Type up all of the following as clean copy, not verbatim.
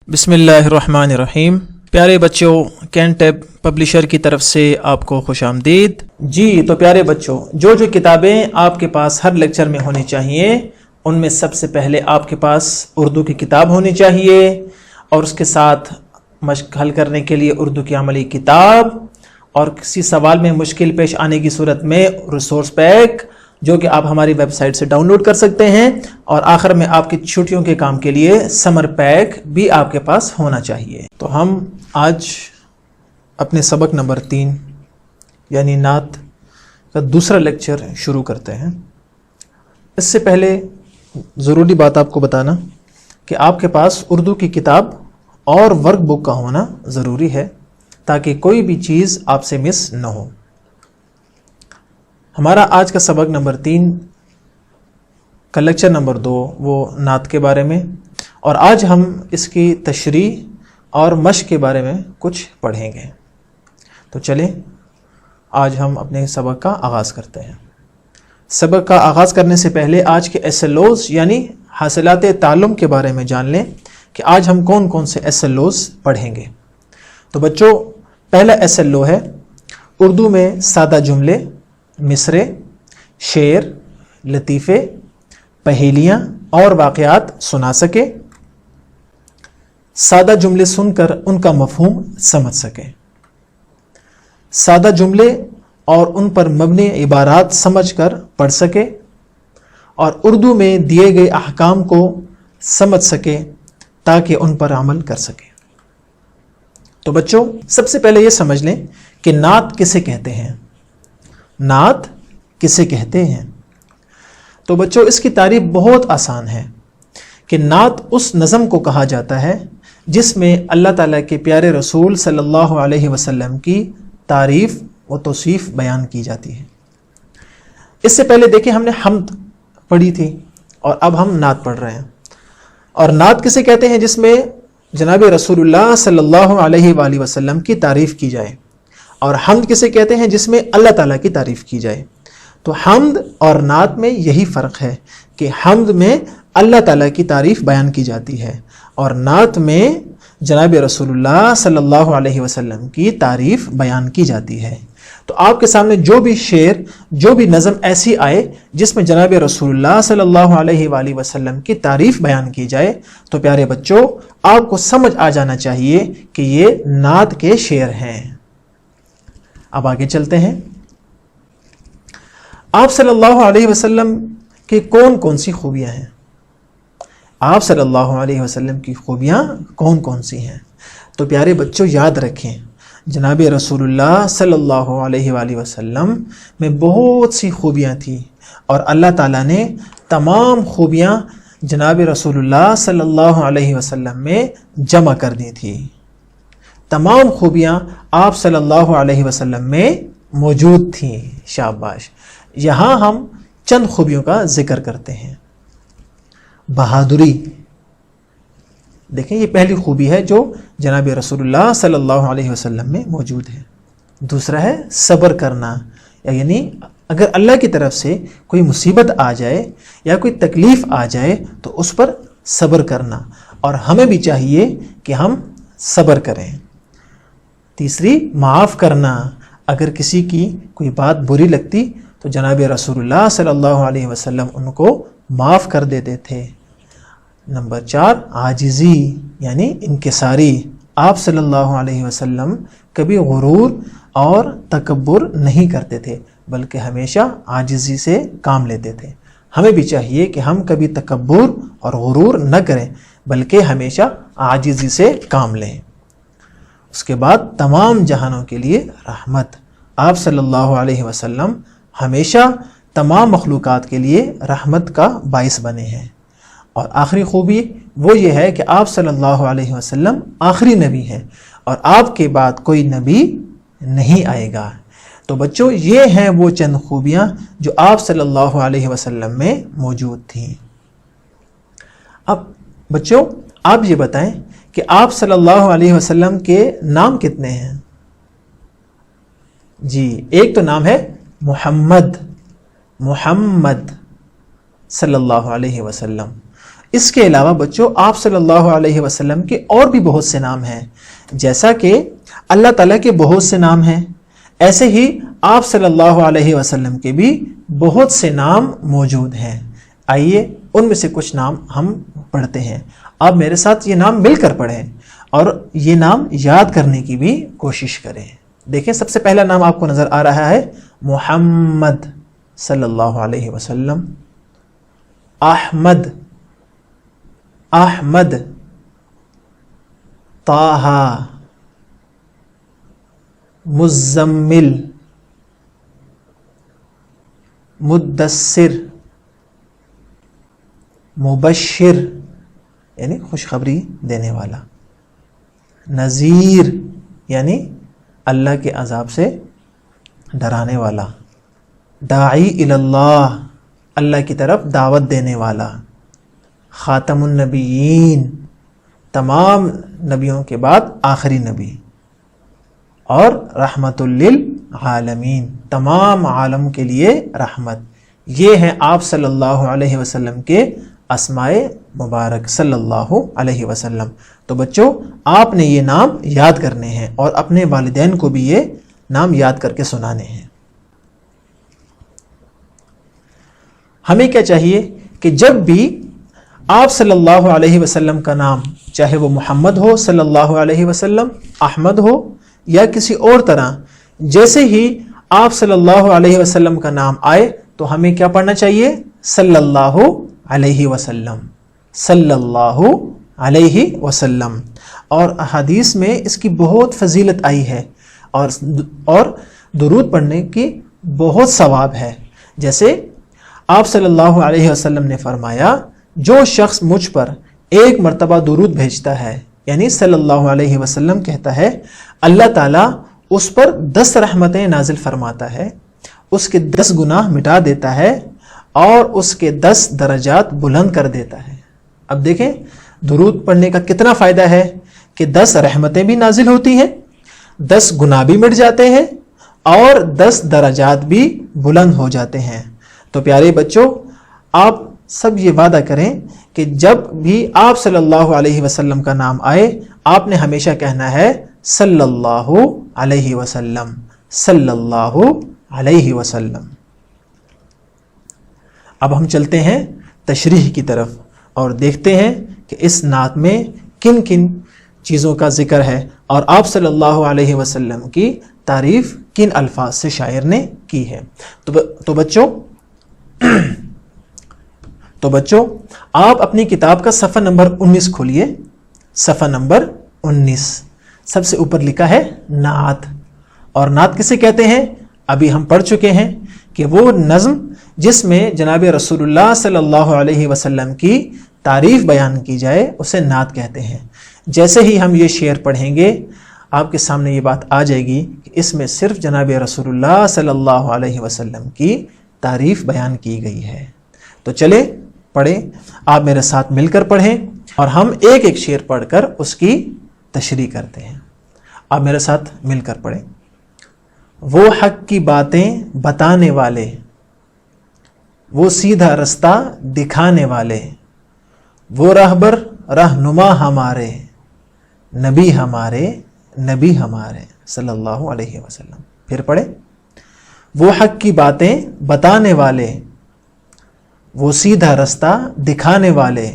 بسم اللہ الرحمن الرحیم۔ پیارے بچوں، کینٹیب پبلشر کی طرف سے آپ کو خوش آمدید۔ جی تو پیارے بچوں، جو کتابیں آپ کے پاس ہر لیکچر میں ہونی چاہیے ان میں سب سے پہلے آپ کے پاس اردو کی کتاب ہونی چاہیے، اور اس کے ساتھ مشق حل کرنے کے لیے اردو کی عملی کتاب، اور کسی سوال میں مشکل پیش آنے کی صورت میں ریسورس پیک جو کہ آپ ہماری ویب سائٹ سے ڈاؤن لوڈ کر سکتے ہیں، اور آخر میں آپ کی چھٹیوں کے کام کے لیے سمر پیک بھی آپ کے پاس ہونا چاہیے۔ تو ہم آج اپنے سبق نمبر 3 یعنی نعت کا دوسرا لیکچر شروع کرتے ہیں۔ اس سے پہلے ضروری بات آپ کو بتانا کہ آپ کے پاس اردو کی کتاب اور ورک بک کا ہونا ضروری ہے تاکہ کوئی بھی چیز آپ سے مس نہ ہو۔ ہمارا آج کا سبق نمبر 3 کا لیکچر نمبر 2 وہ نعت کے بارے میں، اور آج ہم اس کی تشریح اور مشق کے بارے میں کچھ پڑھیں گے۔ تو چلیں آج ہم اپنے سبق کا آغاز کرتے ہیں۔ سبق کا آغاز کرنے سے پہلے آج کے SLOs یعنی حاصلات تعلم کے بارے میں جان لیں کہ آج ہم کون کون سے SLOs پڑھیں گے۔ تو بچوں، پہلا SLO ہے اردو میں سادہ جملے، مصرے، شعر، لطیفے، پہیلیاں اور واقعات سنا سکے، سادہ جملے سن کر ان کا مفہوم سمجھ سکے، سادہ جملے اور ان پر مبنی عبارات سمجھ کر پڑھ سکے، اور اردو میں دیے گئے احکام کو سمجھ سکے تاکہ ان پر عمل کر سکے۔ تو بچوں، سب سے پہلے یہ سمجھ لیں کہ نعت کسے کہتے ہیں۔ نعت کسے کہتے ہیں؟ تو بچوں، اس کی تعریف بہت آسان ہے کہ نعت اس نظم کو کہا جاتا ہے جس میں اللہ تعالیٰ کے پیارے رسول صلی اللہ علیہ وسلم کی تعریف و توصیف بیان کی جاتی ہے۔ اس سے پہلے دیکھیں ہم نے حمد پڑھی تھی اور اب ہم نعت پڑھ رہے ہیں۔ اور نعت کسے کہتے ہیں؟ جس میں جناب رسول اللہ صلی اللہ علیہ وآلہ وسلم کی تعریف کی جائے، اور حمد کسے کہتے ہیں؟ جس میں اللہ تعالیٰ کی تعریف کی جائے۔ تو حمد اور نعت میں یہی فرق ہے کہ حمد میں اللہ تعالیٰ کی تعریف بیان کی جاتی ہے، اور نعت میں جناب رسول اللہ صلی اللہ علیہ وسلم کی تعریف بیان کی جاتی ہے۔ تو آپ کے سامنے جو بھی شعر، جو بھی نظم ایسی آئے جس میں جناب رسول اللہ صلی اللہ علیہ وآلہ وسلم کی تعریف بیان کی جائے، تو پیارے بچوں آپ کو سمجھ آ جانا چاہیے کہ یہ نعت کے شعر ہیں۔ اب آگے چلتے ہیں۔ آپ صلی اللہ علیہ وسلم کی کون کون سی خوبیاں ہیں؟ آپ صلی اللہ علیہ وسلم کی خوبیاں کون کون سی ہیں؟ تو پیارے بچوں یاد رکھیں، جناب رسول اللہ صلی اللہ علیہ وآلہ وسلم میں بہت سی خوبیاں تھیں، اور اللہ تعالیٰ نے تمام خوبیاں جناب رسول اللہ صلی اللہ علیہ وسلم میں جمع کر دی تھی۔ تمام خوبیاں آپ صلی اللہ علیہ وسلم میں موجود تھیں۔ شاباش۔ یہاں ہم چند خوبیوں کا ذکر کرتے ہیں۔ بہادری، دیکھیں یہ پہلی خوبی ہے جو جناب رسول اللہ صلی اللہ علیہ وسلم میں موجود ہے۔ دوسرا ہے صبر کرنا، یعنی اگر اللہ کی طرف سے کوئی مصیبت آ جائے یا کوئی تکلیف آ جائے تو اس پر صبر کرنا، اور ہمیں بھی چاہیے کہ ہم صبر کریں۔ تیسری معاف کرنا، اگر کسی کی کوئی بات بری لگتی تو جناب رسول اللہ صلی اللہ علیہ وسلم ان کو معاف کر دیتے تھے۔ نمبر 4 عاجزی یعنی انکساری، آپ صلی اللہ علیہ وسلم کبھی غرور اور تکبر نہیں کرتے تھے بلکہ ہمیشہ عاجزی سے کام لیتے تھے۔ ہمیں بھی چاہیے کہ ہم کبھی تکبر اور غرور نہ کریں بلکہ ہمیشہ عاجزی سے کام لیں۔ اس کے بعد تمام جہانوں کے لیے رحمت، آپ صلی اللہ علیہ وسلم ہمیشہ تمام مخلوقات کے لیے رحمت کا باعث بنے ہیں۔ اور آخری خوبی وہ یہ ہے کہ آپ صلی اللہ علیہ وسلم آخری نبی ہیں، اور آپ کے بعد کوئی نبی نہیں آئے گا۔ تو بچوں یہ ہیں وہ چند خوبیاں جو آپ صلی اللہ علیہ وسلم میں موجود تھیں۔ اب بچوں آپ یہ بتائیں کہ آپ صلی اللہ علیہ وسلم کے نام کتنے ہیں؟ جی، ایک تو نام ہے محمد صلی اللہ علیہ وسلم، اس کے علاوہ بچوں آپ صلی اللہ علیہ وسلم کے اور بھی بہت سے نام ہیں، جیسا کہ اللہ تعالیٰ کے بہت سے نام ہیں، ایسے ہی آپ صلی اللہ علیہ وسلم کے بھی بہت سے نام موجود ہیں۔ آئیے ان میں سے کچھ نام ہم پڑھتے ہیں، آپ میرے ساتھ یہ نام مل کر پڑھیں اور یہ نام یاد کرنے کی بھی کوشش کریں۔ دیکھیں سب سے پہلا نام آپ کو نظر آ رہا ہے محمد صلی اللہ علیہ وسلم، احمد، احمد، طہ، مزمل، مدثر، مبشر یعنی خوشخبری دینے والا، نذیر یعنی اللہ کے عذاب سے ڈرانے والا، داعی الی اللہ اللہ کی طرف دعوت دینے والا، خاتم النبیین تمام نبیوں کے بعد آخری نبی، اور رحمت للعالمین تمام عالم کے لیے رحمت۔ یہ ہیں آپ صلی اللہ علیہ وسلم کے اسماء مبارک صلی اللہ علیہ وسلم۔ تو بچوں آپ نے یہ نام یاد کرنے ہیں اور اپنے والدین کو بھی یہ نام یاد کر کے سنانے ہیں۔ ہمیں کیا چاہیے کہ جب بھی آپ صلی اللہ علیہ وسلم کا نام، چاہے وہ محمد ہو صلی اللہ علیہ وسلم، احمد ہو یا کسی اور طرح، جیسے ہی آپ صلی اللہ علیہ وسلم کا نام آئے تو ہمیں کیا پڑھنا چاہیے؟ صلی اللہ علیہ وسلم، صلی اللہ علیہ وسلم۔ اور احادیث میں اس کی بہت فضیلت آئی ہے اور درود پڑھنے کی بہت ثواب ہے۔ جیسے آپ صلی اللہ علیہ وسلم نے فرمایا، جو شخص مجھ پر ایک مرتبہ درود بھیجتا ہے، یعنی صلی اللہ علیہ وسلم کہتا ہے، اللہ تعالیٰ اس پر 10 رحمتیں نازل فرماتا ہے، اس کے 10 گناہ مٹا دیتا ہے اور اس کے 10 درجات بلند کر دیتا ہے۔ اب دیکھیں درود پڑھنے کا کتنا فائدہ ہے کہ 10 رحمتیں بھی نازل ہوتی ہیں، 10 گناہ بھی مٹ جاتے ہیں اور 10 درجات بھی بلند ہو جاتے ہیں۔ تو پیارے بچوں، آپ سب یہ وعدہ کریں کہ جب بھی آپ صلی اللہ علیہ وسلم کا نام آئے، آپ نے ہمیشہ کہنا ہے صلی اللہ علیہ وسلم، صلی اللہ علیہ وسلم۔ اب ہم چلتے ہیں تشریح کی طرف اور دیکھتے ہیں کہ اس نعت میں کن کن چیزوں کا ذکر ہے اور آپ صلی اللہ علیہ وسلم کی تعریف کن الفاظ سے شاعر نے کی ہے۔ تو بچوں آپ اپنی کتاب کا صفحہ نمبر 19 کھولیے، صفحہ نمبر 19، سب سے اوپر لکھا ہے نعت۔ اور نعت کسے کہتے ہیں؟ ابھی ہم پڑھ چکے ہیں کہ وہ نظم جس میں جناب رسول اللہ صلی اللہ علیہ وسلم کی تعریف بیان کی جائے اسے نعت کہتے ہیں۔ جیسے ہی ہم یہ شعر پڑھیں گے آپ کے سامنے یہ بات آ جائے گی کہ اس میں صرف جناب رسول اللہ صلی اللہ علیہ وسلم کی تعریف بیان کی گئی ہے۔ تو چلے پڑھیں، آپ میرے ساتھ مل کر پڑھیں اور ہم ایک ایک شعر پڑھ کر اس کی تشریح کرتے ہیں۔ آپ میرے ساتھ مل کر پڑھیں۔ وہ حق کی باتیں بتانے والے، وہ سیدھا رستہ دکھانے والے، وہ راہبر رہنما ہمارے، نبی ہمارے، نبی ہمارے صلی اللہ علیہ وسلم۔ پھر پڑھیں، وہ حق کی باتیں بتانے والے، وہ سیدھا رستہ دکھانے والے،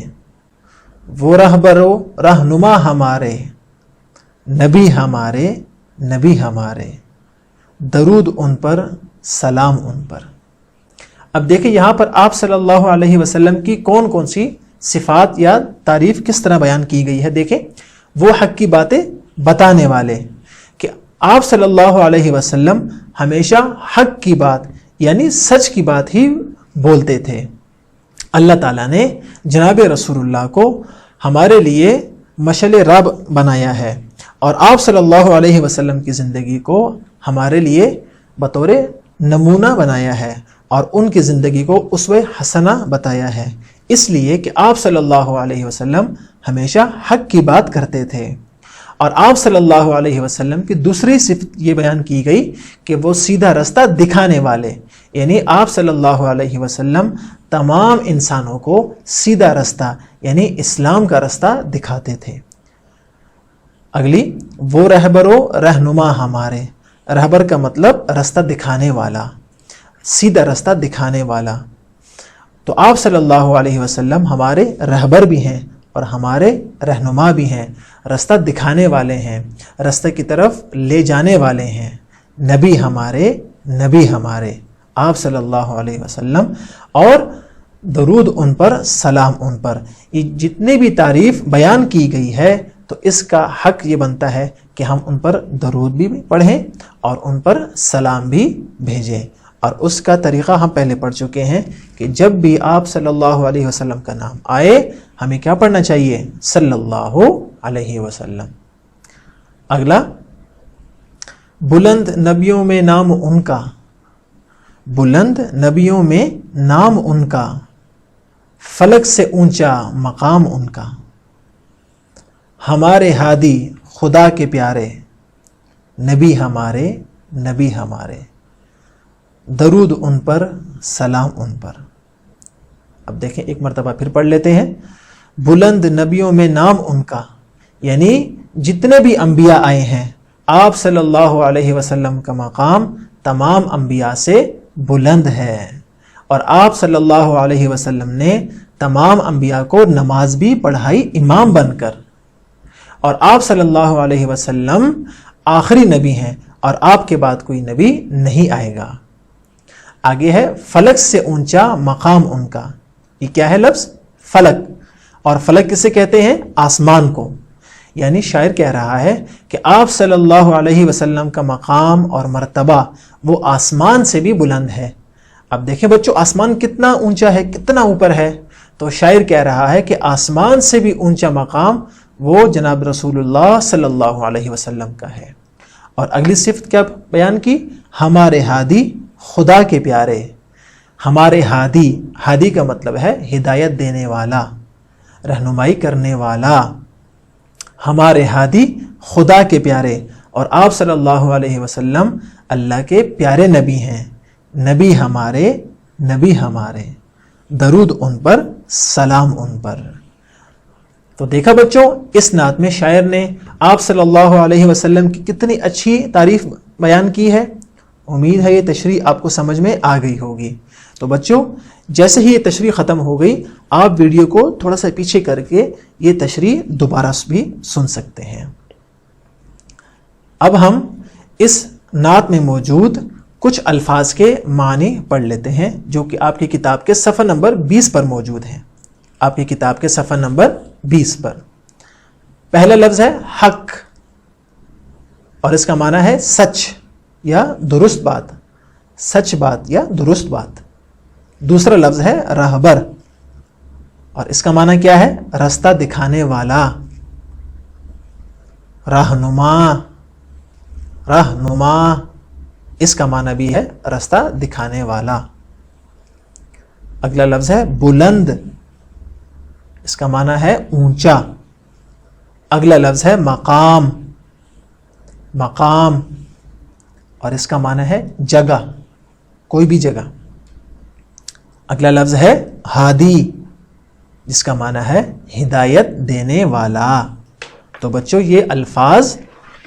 وہ راہبر و رہنما ہمارے، نبی ہمارے، نبی ہمارے، درود ان پر، سلام ان پر۔ اب دیکھیں یہاں پر آپ صلی اللہ علیہ وسلم کی کون کون سی صفات یا تعریف کس طرح بیان کی گئی ہے۔ دیکھیں وہ حق کی باتیں بتانے والے، کہ آپ صلی اللہ علیہ وسلم ہمیشہ حق کی بات یعنی سچ کی بات ہی بولتے تھے۔ اللہ تعالیٰ نے جناب رسول اللہ کو ہمارے لیے مشعل راہ بنایا ہے اور آپ صلی اللہ علیہ وسلم کی زندگی کو ہمارے لیے بطور نمونہ بنایا ہے اور ان کی زندگی کو اسوہ حسنہ بتایا ہے، اس لیے کہ آپ صلی اللہ علیہ وسلم ہمیشہ حق کی بات کرتے تھے۔ اور آپ صلی اللہ علیہ وسلم کی دوسری صفت یہ بیان کی گئی کہ وہ سیدھا رستہ دکھانے والے، یعنی آپ صلی اللہ علیہ وسلم تمام انسانوں کو سیدھا رستہ یعنی اسلام کا رستہ دکھاتے تھے۔ اگلی، وہ رہبر و رہنما ہمارے، رہبر کا مطلب رستہ دکھانے والا، سیدھا رستہ دکھانے والا۔ تو آپ صلی اللہ علیہ وسلم ہمارے رہبر بھی ہیں اور ہمارے رہنما بھی ہیں، رستہ دکھانے والے ہیں، رستہ کی طرف لے جانے والے ہیں۔ نبی ہمارے آپ صلی اللہ علیہ وسلم، اور درود ان پر، سلام ان پر۔ یہ جتنی بھی تعریف بیان کی گئی ہے تو اس کا حق یہ بنتا ہے کہ ہم ان پر درود بھی پڑھیں اور ان پر سلام بھی بھیجیں۔ اور اس کا طریقہ ہم پہلے پڑھ چکے ہیں کہ جب بھی آپ صلی اللہ علیہ وسلم کا نام آئے ہمیں کیا پڑھنا چاہیے؟ صلی اللہ علیہ وسلم۔ اگلا، بلند نبیوں میں نام ان کا، بلند نبیوں میں نام ان کا، فلک سے اونچا مقام ان کا، ہمارے ہادی خدا کے پیارے، نبی ہمارے، درود ان پر، سلام ان پر۔ اب دیکھیں ایک مرتبہ پھر پڑھ لیتے ہیں۔ بلند نبیوں میں نام ان کا، یعنی جتنے بھی انبیاء آئے ہیں آپ صلی اللہ علیہ وسلم کا مقام تمام انبیاء سے بلند ہے، اور آپ صلی اللہ علیہ وسلم نے تمام انبیاء کو نماز بھی پڑھائی امام بن کر، اور آپ صلی اللہ علیہ وسلم آخری نبی ہیں اور آپ کے بعد کوئی نبی نہیں آئے گا۔ آگے ہے فلک سے اونچا مقام ان کا۔ یہ کیا ہے لفظ؟ فلک۔ اور فلک کسے کہتے ہیں؟ آسمان کو۔ یعنی شاعر کہہ رہا ہے کہ آپ صلی اللہ علیہ وسلم کا مقام اور مرتبہ وہ آسمان سے بھی بلند ہے۔ اب دیکھیں بچوں، آسمان کتنا اونچا ہے، کتنا اوپر ہے، تو شاعر کہہ رہا ہے کہ آسمان سے بھی اونچا مقام وہ جناب رسول اللہ صلی اللہ علیہ وسلم کا ہے۔ اور اگلی صفت کیا بیان کی؟ ہمارے ہادی خدا کے پیارے۔ ہمارے ہادی، ہادی کا مطلب ہے ہدایت دینے والا، رہنمائی کرنے والا۔ ہمارے ہادی خدا کے پیارے، اور آپ صلی اللہ علیہ وسلم اللہ کے پیارے نبی ہیں، نبی ہمارے، درود ان پر، سلام ان پر۔ تو دیکھا بچوں، اس نعت میں شاعر نے آپ صلی اللہ علیہ وسلم کی کتنی اچھی تعریف بیان کی ہے۔ امید ہے یہ تشریح آپ کو سمجھ میں آ گئی ہوگی۔ تو بچوں، جیسے ہی یہ تشریح ختم ہو گئی آپ ویڈیو کو تھوڑا سا پیچھے کر کے یہ تشریح دوبارہ بھی سن سکتے ہیں۔ اب ہم اس نعت میں موجود کچھ الفاظ کے معنی پڑھ لیتے ہیں جو کہ آپ کی کتاب کے صفحہ نمبر 20 پر موجود ہیں۔ آپ کی کتاب کے صفحہ نمبر 20 پر پہلا لفظ ہے حق، اور اس کا معنی ہے سچ یا درست بات، سچ بات یا درست بات۔ دوسرا لفظ ہے رہبر، اور اس کا معنی کیا ہے؟ راستہ دکھانے والا، رہنما، اس کا معنی بھی ہے راستہ دکھانے والا۔ اگلا لفظ ہے بلند، اس کا معنی ہے اونچا۔ اگلا لفظ ہے مقام، اور اس کا معنی ہے جگہ، کوئی بھی جگہ۔ اگلا لفظ ہے ہادی، جس کا معنی ہے ہدایت دینے والا۔ تو بچوں، یہ الفاظ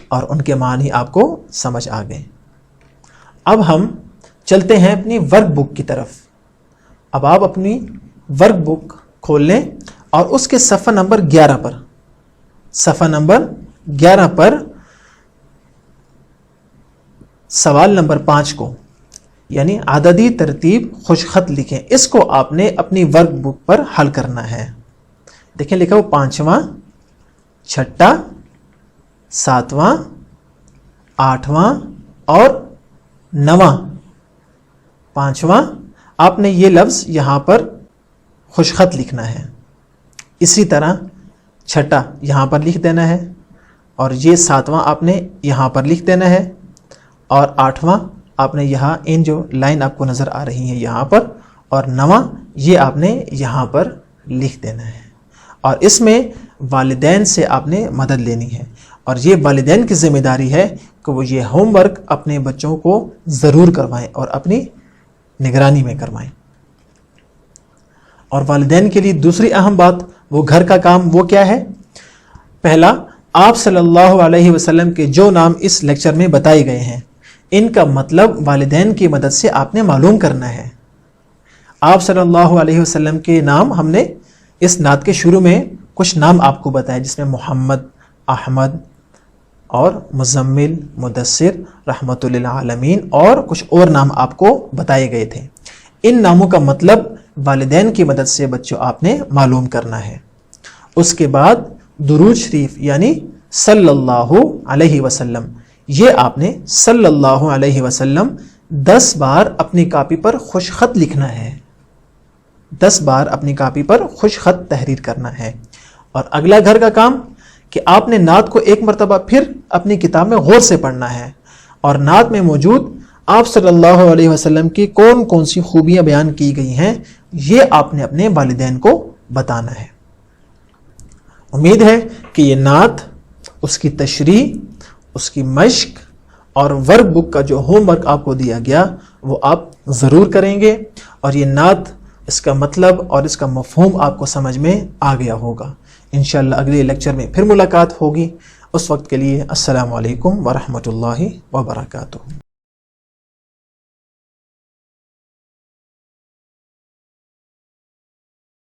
اور ان کے معنی آپ کو سمجھ آ گئے۔ اب ہم چلتے ہیں اپنی ورک بک کی طرف۔ اب آپ اپنی ورک بک کھول لیں اور اس کے صفحہ نمبر 11 پر، صفحہ نمبر 11 پر سوال نمبر 5 کو، یعنی عددی ترتیب خوش خط لکھیں، اس کو آپ نے اپنی ورک بک پر حل کرنا ہے۔ دیکھیں لکھا وہ 5واں، 6واں، 7واں، 8واں اور 9واں۔ 5واں آپ نے یہ لفظ یہاں پر خوش خط لکھنا ہے، اسی طرح 6واں یہاں پر لکھ دینا ہے، اور یہ 7واں آپ نے یہاں پر لکھ دینا ہے، اور 8واں آپ نے یہاں ان جو لائن آپ کو نظر آ رہی ہیں یہاں پر، اور 9واں یہ آپ نے یہاں پر لکھ دینا ہے۔ اور اس میں والدین سے آپ نے مدد لینی ہے، اور یہ والدین کی ذمہ داری ہے کہ وہ یہ ہوم ورک اپنے بچوں کو ضرور کروائیں اور اپنی نگرانی میں کروائیں۔ اور والدین کے لیے دوسری اہم بات وہ گھر کا کام وہ کیا ہے؟ پہلا، آپ صلی اللہ علیہ وسلم کے جو نام اس لیکچر میں بتائے گئے ہیں ان کا مطلب والدین کی مدد سے آپ نے معلوم کرنا ہے۔ آپ صلی اللہ علیہ وسلم کے نام ہم نے اس نعت کے شروع میں کچھ نام آپ کو بتائے، جس میں محمد، احمد اور مزمل، مدثر، رحمت للعالمین اور کچھ اور نام آپ کو بتائے گئے تھے۔ ان ناموں کا مطلب والدین کی مدد سے بچوں آپ نے معلوم کرنا ہے۔ اس کے بعد درود شریف یعنی صلی اللہ علیہ وسلم، یہ آپ نے صلی اللہ علیہ وسلم 10 بار اپنی کاپی پر خوش خط لکھنا ہے، 10 بار اپنی کاپی پر خوش خط تحریر کرنا ہے۔ اور اگلا گھر کا کام کہ آپ نے نعت کو ایک مرتبہ پھر اپنی کتاب میں غور سے پڑھنا ہے اور نعت میں موجود آپ صلی اللہ علیہ وسلم کی کون کون سی خوبیاں بیان کی گئی ہیں یہ آپ نے اپنے والدین کو بتانا ہے۔ امید ہے کہ یہ نعت، اس کی تشریح، اس کی مشق اور ورک بک کا جو ہوم ورک آپ کو دیا گیا وہ آپ ضرور کریں گے، اور یہ نعت، اس کا مطلب اور اس کا مفہوم آپ کو سمجھ میں آ گیا ہوگا۔ انشاءاللہ اگلے لیکچر میں پھر ملاقات ہوگی۔ اس وقت کے لیے السلام علیکم ورحمۃ اللہ وبرکاتہ۔